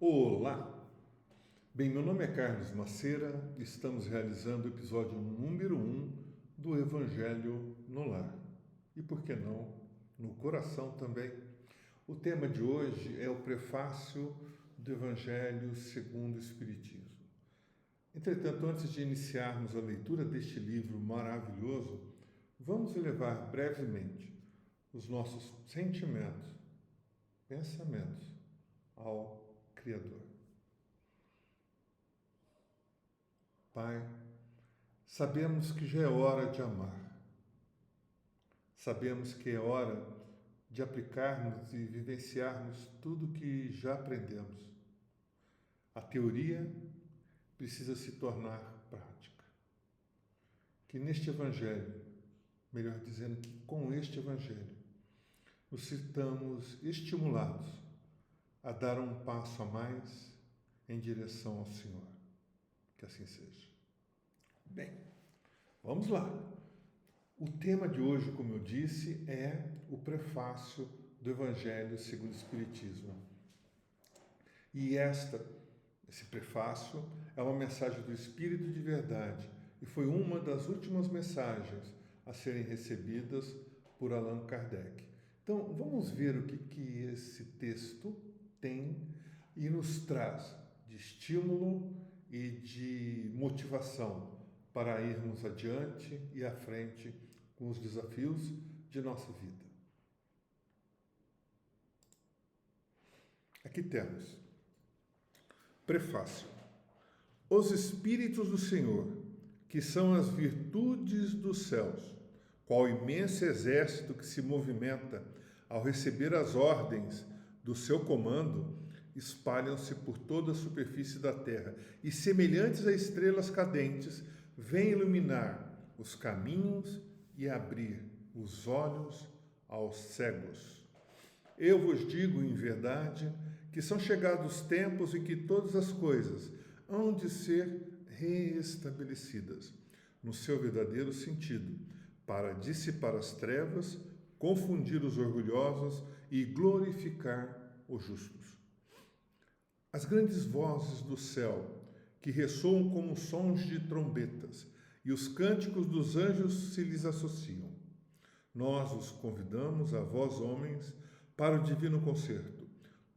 Olá! Bem, meu nome é Carlos Macera e estamos realizando o episódio número 1 do Evangelho no Lar. E por que não, no coração também. O tema de hoje é o prefácio do Evangelho segundo o Espiritismo. Entretanto, antes de iniciarmos a leitura deste livro maravilhoso, vamos elevar brevemente os nossos sentimentos, pensamentos ao Criador. Pai, sabemos que já é hora de amar. Sabemos que é hora de aplicarmos e vivenciarmos tudo que já aprendemos. A teoria precisa se tornar prática. Que neste Evangelho, melhor dizendo, que com este Evangelho, nos sintamos estimulados a dar um passo a mais em direção ao Senhor. Que assim seja. Bem, vamos lá. O tema de hoje, como eu disse, é o prefácio do Evangelho segundo o Espiritismo. E esse prefácio é uma mensagem do Espírito de Verdade e foi uma das últimas mensagens a serem recebidas por Allan Kardec. Então, vamos ver o que esse texto tem e nos traz de estímulo e de motivação para irmos adiante e à frente com os desafios de nossa vida. Aqui temos prefácio. Os Espíritos do Senhor, que são as virtudes dos céus, qual imenso exército que se movimenta ao receber as ordens do seu comando, espalham-se por toda a superfície da terra e, semelhantes a estrelas cadentes, vêm iluminar os caminhos e abrir os olhos aos cegos. Eu vos digo em verdade que são chegados os tempos em que todas as coisas hão de ser reestabelecidas no seu verdadeiro sentido, para dissipar as trevas, confundir os orgulhosos e glorificar os justos. As grandes vozes do céu, que ressoam como sons de trombetas, e os cânticos dos anjos se lhes associam. Nós os convidamos, a vós, homens, para o divino concerto.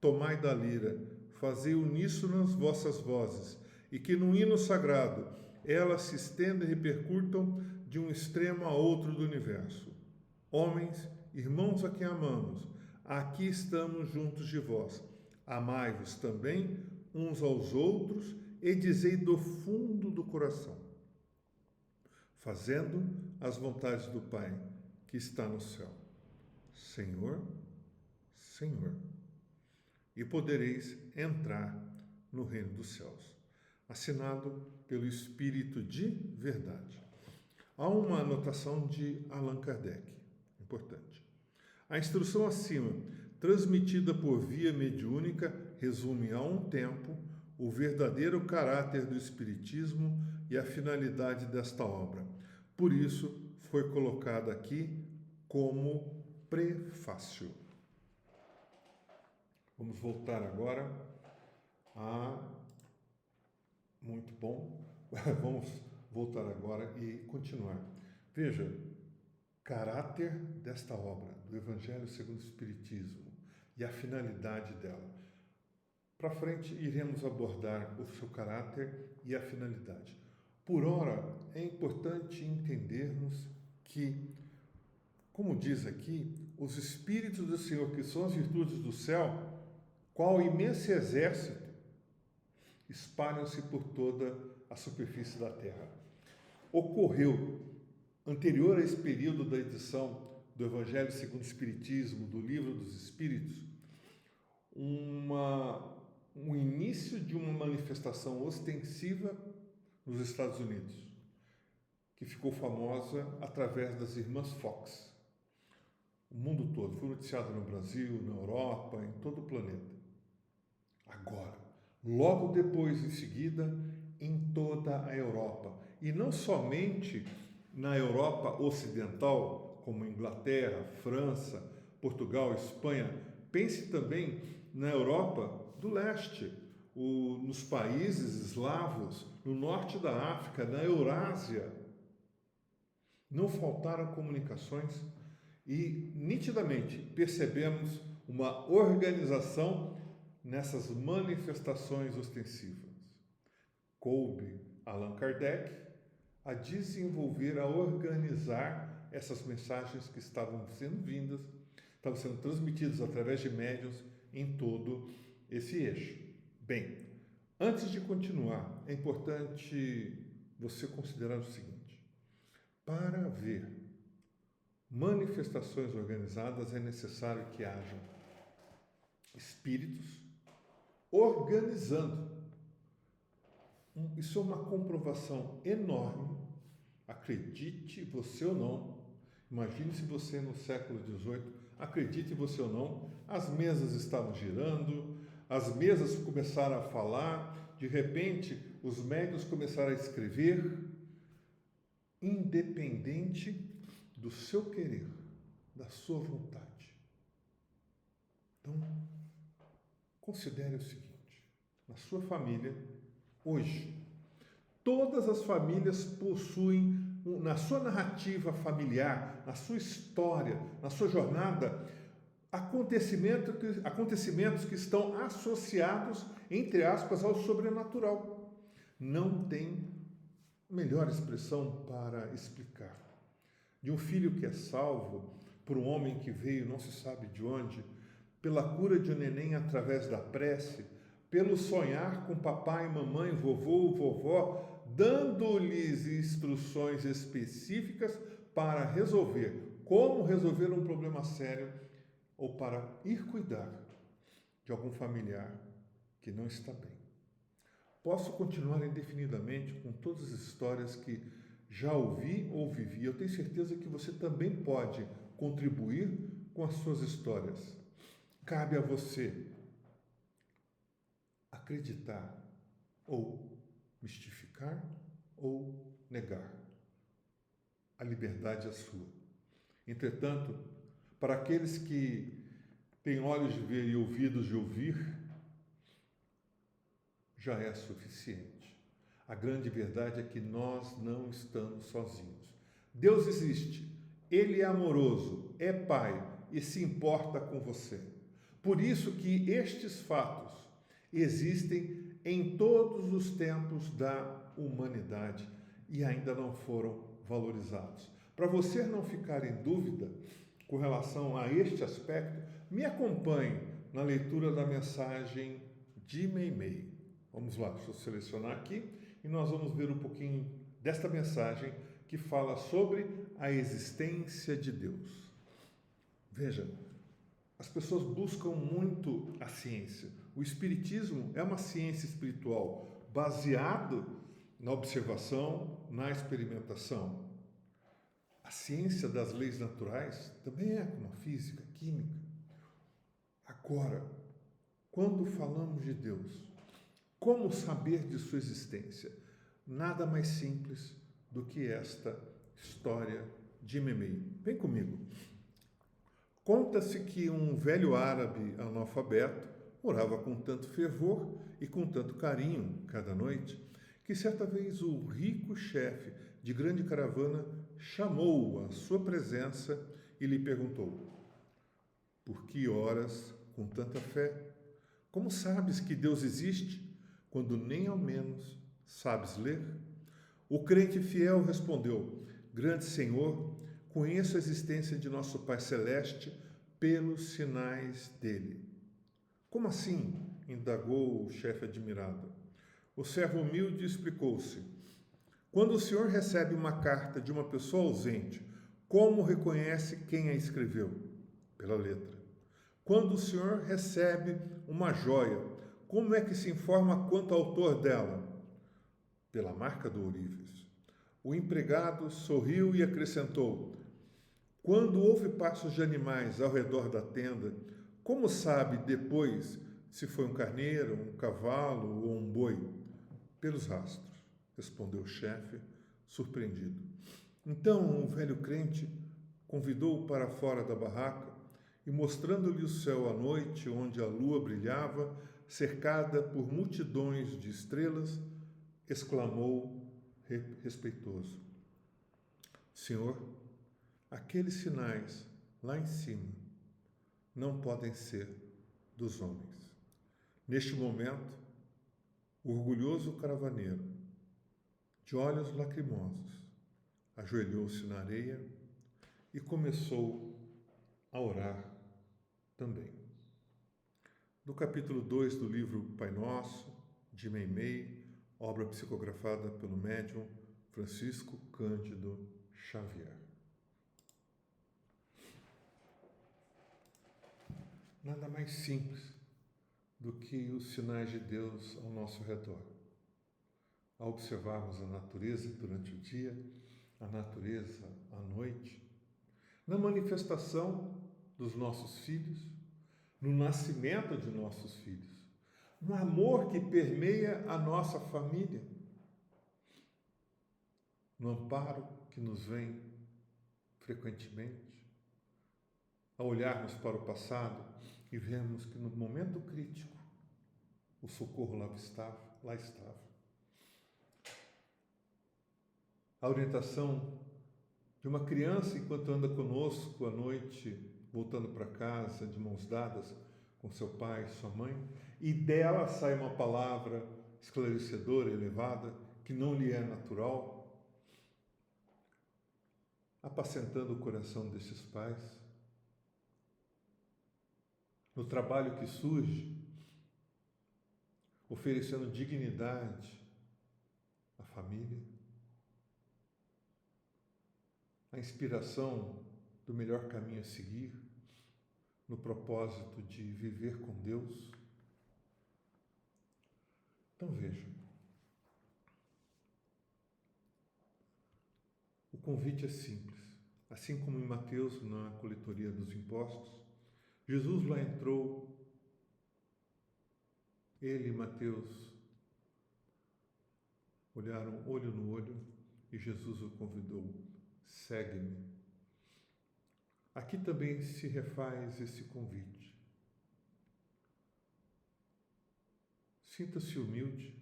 Tomai da lira, fazei uníssonas vossas vozes, e que no hino sagrado elas se estendam e repercutam de um extremo a outro do universo. Homens, irmãos a quem amamos, aqui estamos juntos de vós. Amai-vos também uns aos outros e dizei do fundo do coração, fazendo as vontades do Pai que está no céu. Senhor, Senhor, e podereis entrar no reino dos céus. Assinado pelo Espírito de Verdade. Há uma anotação de Allan Kardec, importante. A instrução acima, transmitida por via mediúnica, resume a um tempo o verdadeiro caráter do Espiritismo e a finalidade desta obra. Por isso, foi colocada aqui como prefácio. Vamos voltar agora a... Muito bom. Vamos voltar agora e continuar. Veja, caráter desta obra, do Evangelho segundo o Espiritismo e a finalidade dela. Para frente, iremos abordar o seu caráter e a finalidade. Por ora, é importante entendermos que, como diz aqui, os Espíritos do Senhor, que são as virtudes do céu, qual imenso exército, espalham-se por toda a superfície da terra. Ocorreu, anterior a esse período da edição do Evangelho segundo o Espiritismo, do Livro dos Espíritos, um início de uma manifestação ostensiva nos Estados Unidos, que ficou famosa através das Irmãs Fox. O mundo todo, foi noticiado no Brasil, na Europa, em todo o planeta. Agora, logo depois, em seguida, em toda a Europa. E não somente na Europa ocidental, como Inglaterra, França, Portugal, Espanha. Pense também na Europa do leste, nos países eslavos, no norte da África, na Eurásia. Não faltaram comunicações e, nitidamente, percebemos uma organização nessas manifestações ostensivas. Coube Allan Kardec a desenvolver, a organizar essas mensagens que estavam sendo vindas, estavam sendo transmitidas através de médiuns em todo esse eixo. Bem, antes de continuar, é importante você considerar o seguinte: para haver manifestações organizadas é necessário que hajam espíritos organizando. Isso é uma comprovação enorme, acredite você ou não. Imagine se você no século XVIII, acredite você ou não, as mesas estavam girando, as mesas começaram a falar, de repente os médiuns começaram a escrever, independente do seu querer, da sua vontade. Então, considere o seguinte: na sua família, hoje, todas as famílias possuem, na sua narrativa familiar, na sua história, na sua jornada, acontecimentos que estão associados, entre aspas, ao sobrenatural. Não tem melhor expressão para explicar. De um filho que é salvo por um homem que veio não se sabe de onde, pela cura de um neném através da prece, pelo sonhar com papai, mamãe, vovô, vovó, dando-lhes instruções específicas para resolver, como resolver um problema sério ou para ir cuidar de algum familiar que não está bem. Posso continuar indefinidamente com todas as histórias que já ouvi ou vivi. Eu tenho certeza que você também pode contribuir com as suas histórias. Cabe a você acreditar ou mistificar ou negar. A liberdade é sua. Entretanto, para aqueles que têm olhos de ver e ouvidos de ouvir, já é suficiente. A grande verdade é que nós não estamos sozinhos. Deus existe, Ele é amoroso, é Pai e se importa com você. Por isso que estes fatos existem em todos os tempos da humanidade e ainda não foram valorizados. Para você não ficar em dúvida com relação a este aspecto, me acompanhe na leitura da mensagem de Meimei. Vamos lá, deixa eu selecionar aqui e nós vamos ver um pouquinho desta mensagem que fala sobre a existência de Deus. Veja, as pessoas buscam muito a ciência. O Espiritismo é uma ciência espiritual baseado na observação, na experimentação. A ciência das leis naturais também é como a física, a química. Agora, quando falamos de Deus, como saber de sua existência? Nada mais simples do que esta história de Meimei. Vem comigo. Conta-se que um velho árabe analfabeto orava com tanto fervor e com tanto carinho cada noite, que certa vez o rico chefe de grande caravana chamou-o à sua presença e lhe perguntou: por que oras com tanta fé? Como sabes que Deus existe, quando nem ao menos sabes ler? O crente fiel respondeu: grande Senhor, conheço a existência de nosso Pai Celeste pelos sinais dele. Como assim? Indagou o chefe admirado. O servo humilde explicou-se: quando o senhor recebe uma carta de uma pessoa ausente, como reconhece quem a escreveu? Pela letra. Quando o senhor recebe uma joia, como é que se informa quanto ao autor dela? Pela marca do ourives. O empregado sorriu e acrescentou: quando houve passos de animais ao redor da tenda, como sabe depois se foi um carneiro, um cavalo ou um boi? Pelos rastros, respondeu o chefe, surpreendido. Então o velho crente convidou-o para fora da barraca e, mostrando-lhe o céu à noite, onde a lua brilhava, cercada por multidões de estrelas, exclamou respeitoso: Senhor, aqueles sinais lá em cima não podem ser dos homens. Neste momento, o orgulhoso caravaneiro, de olhos lacrimosos, ajoelhou-se na areia e começou a orar também. Do capítulo 2 do livro Pai Nosso, de Meimei, obra psicografada pelo médium Francisco Cândido Xavier. Nada mais simples do que os sinais de Deus ao nosso redor. Ao observarmos a natureza durante o dia, a natureza à noite, na manifestação dos nossos filhos, no nascimento de nossos filhos, no amor que permeia a nossa família, no amparo que nos vem frequentemente, ao olharmos para o passado e vermos que no momento crítico o socorro lá estava. A orientação de uma criança enquanto anda conosco à noite, voltando para casa de mãos dadas com seu pai, sua mãe, e dela sai uma palavra esclarecedora, elevada, que não lhe é natural, apacentando o coração desses pais. No trabalho que surge, oferecendo dignidade à família, a inspiração do melhor caminho a seguir, no propósito de viver com Deus. Então vejam, o convite é simples. Assim como em Mateus, na coletoria dos impostos, Jesus lá entrou, ele e Mateus olharam olho no olho e Jesus o convidou: segue-me. Aqui também se refaz esse convite. Sinta-se humilde,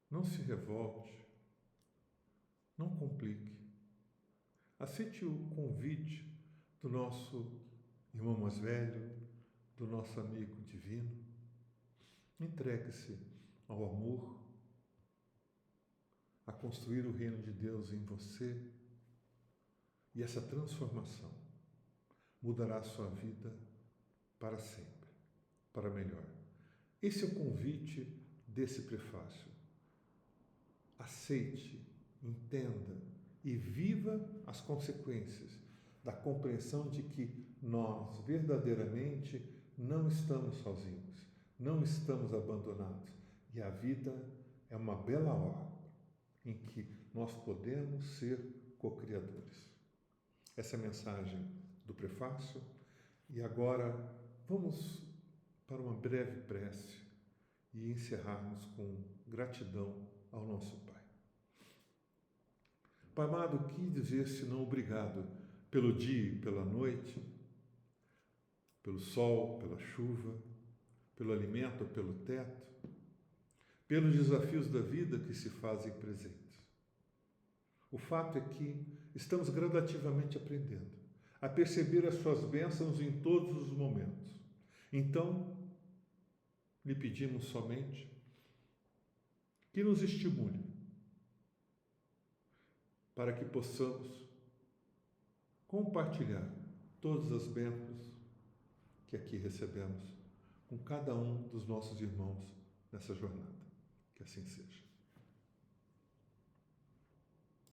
não se revolte, não complique. Aceite o convite do nosso irmão mais velho, do nosso amigo divino. Entregue-se ao amor, a construir o reino de Deus em você, e essa transformação mudará a sua vida para sempre, para melhor. Esse é o convite desse prefácio. Aceite, entenda e viva as consequências da compreensão de que nós verdadeiramente não estamos sozinhos, não estamos abandonados, e a vida é uma bela obra em que nós podemos ser co-criadores. Essa é a mensagem do prefácio, e agora vamos para uma breve prece e encerrarmos com gratidão ao nosso Pai. Pai amado, que dizer senão obrigado pelo dia e pela noite, pelo sol, pela chuva, pelo alimento, pelo teto, pelos desafios da vida que se fazem presentes. O fato é que estamos gradativamente aprendendo a perceber as suas bênçãos em todos os momentos. Então, lhe pedimos somente que nos estimule para que possamos compartilhar todas as bênçãos que aqui recebemos com cada um dos nossos irmãos nessa jornada. Que assim seja.